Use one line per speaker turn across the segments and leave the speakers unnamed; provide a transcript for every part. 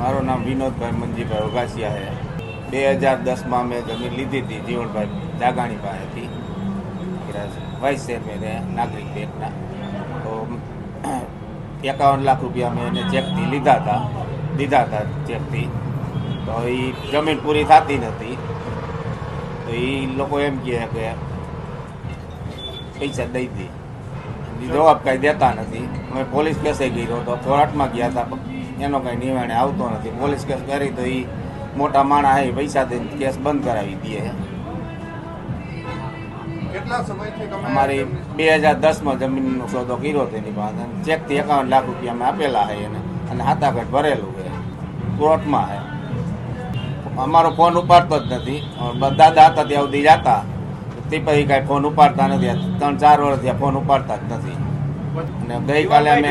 મારું નામ વિનોદભાઈ મંજીભાઈ ઓગાસિયા છે। 2010 મેં જમીન લીધી હતી જીવણભાઈ જાગાણી પાસેથી, વાઇસ ચેરમેન નાગરિક બેંકના। તો 51 લાખ રૂપિયા મેં એને ચેકથી દીધા હતા ચેકથી। તો એ જમીન પૂરી થતી નથી, તો એ લોકો એમ કહે કે પૈસા દઈ દે, જવાબ કાંઈ દેતા નથી। અમે પોલીસ કેસે ગયો તો કોર્ટમાં ગયા હતા, એનો કંઈ નિર્ણય આવતો નથી। પોલીસ કેસ કરી તો એ મોટા માણસ આવી પૈસા દઈને કેસ બંધ કરાવી દે।
કેટલા સમયથી
અમારી 2010 જમીનનો સોદો કર્યો તેની પાસે, ચેકથી 51 લાખ રૂપિયા અમે આપેલા છે એને, અને હાથાઘટ ભરેલું છે કોર્ટમાં છે। અમારો ફોન ઉપાડતો જ નથી, દાદા હતા ત્યાં સુધી જતા, તે પછી કાંઈ ફોન ઉપાડતા નથી, 3-4 વર્ષથી ફોન ઉપાડતા જ નથી। અને ગઈકાલે અમે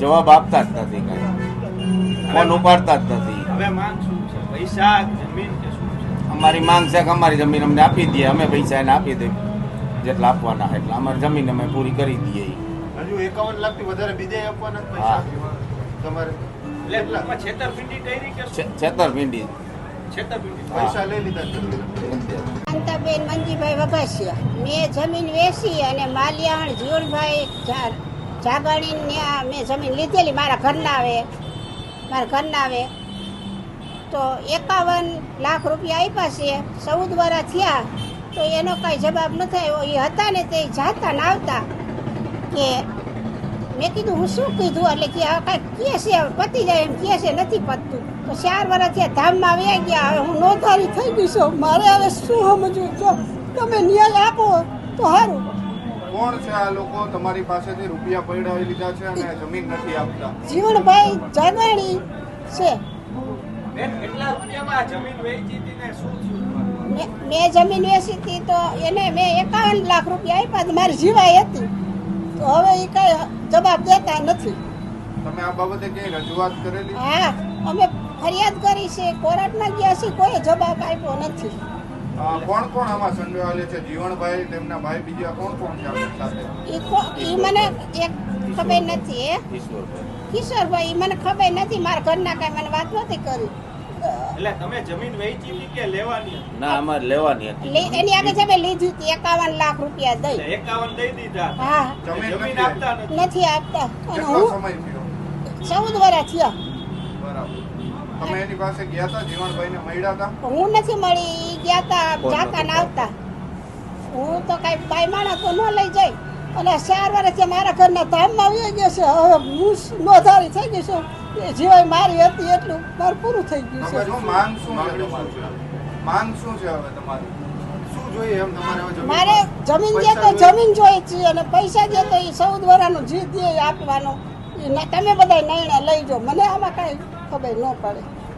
જવાબ આપતા જ નથી, કાંઈ ફોન ઉપાડતા જ નથી। અમારી માંગ છે કે અમારી જમીન અમને આપી દઈએ, અમે પૈસા એને આપી દઈએ જેટલા આપવાના છે એટલે અમારી જમીન અમે પૂરી કરી દઈએ।
હજુ 51 લાખથી વધારે બીજે આપવાના પૈસા તમારે?
છેતરપિંડી
પૈસા લઈ લીધા।
શાંતાબેન મંજીભાઈ વઘાસિયા। મેં જમીન વેચી અને માલિયાણ જીવણભાઈ જાગાણીને મેં જમીન લીધેલી મારા ઘરના આવે તો 51 લાખ રૂપિયા આપ્યા છે। 14 વર્ષ થયા તો એનો કાંઈ જવાબ ન થયો। એ હતા ને તે જાતા ને આવતા કે મેં કીધું હું શું કીધું, એટલે કે કાંઈક કહે છે પતી જાય એમ કહે છે, નથી પતતું। તો 4 વર્ષ થયા ધામમાં વયા ગયા, હવે હું નોંધારી થઈ ગઈ છું, મારે હવે શું સમજવું? જો તમે ન્યાય આપો તો સારું।
કોણ છે આ લોકો તમારી પાસેથી રૂપિયા પડાવી લીધા છે અને જમીન નથી આપતા?
જીવણભાઈ જાગાણી છે। મેં જમીન વેચી હતી તો એને મેં 51 લાખ રૂપિયા આપ્યા, મારી જીવાય હતી, તો હવે એ કઈ જવાબ દેતા નથી।
તમે આ બાબતે ક્યાંય રજૂઆત કરેલી?
હા, અમે ફરિયાદ કરી છે, કોર્ટમાં ગયા છે, કોઈ જવાબ આપ્યો નથી।
કોણ કોણ આમાં સંડોવાયેલા છે? જીવણભાઈ, તેમના ભાઈ, બીજા કોણ કોણ છે આપણી સાથે?
એ મને એક ખબર નથી, કિશોરભાઈ એ મને ખબર નથી, મારા ઘરના કઈ મને વાત નથી કરી।
એટલે તમે જમીન વેચી હતી કે લેવાની?
ના, અમારે લેવાની હતી।
એની આગળ જમીન લીધી હતી 51 લાખ રૂપિયા દઈ।
51 દઈ દીધા?
હા,
જમીન આપતા
નથી આપતા। અને
કેટલો
હું
સમય થયો?
14 વર્ષ થયા।
બરાબર। તમે એની પાસે ગયા હતા? જીવણભાઈને મળ્યા હતા?
હું નથી મળી, ગયા તા જાતા ને આવતા। હું તો કઈ ભાઈ માણસ તો ન લઈ જાય, અને 4 વર્ષથી મારા ઘરના ધામમાં આવી ગયો છે, હવે હું નોંધારી થઈ ગઈ છું, એ જીવાય મારી હતી એટલું મારું પૂરું થઈ ગયું છે।
માંગ શું છે તમારી? માંગ શું છે હવે તમારી? શું જોઈએ એમ તમારે હવે જમીન?
મારે જમીન દે તો જમીન જોઈએ છે, અને પૈસા દે તો એ 14 વર્ષનું જીત દે આપવાનો, તમે બધા નિર્ણય લઈ જાઓ, મને આમાં કઈ ખબર ન પડે।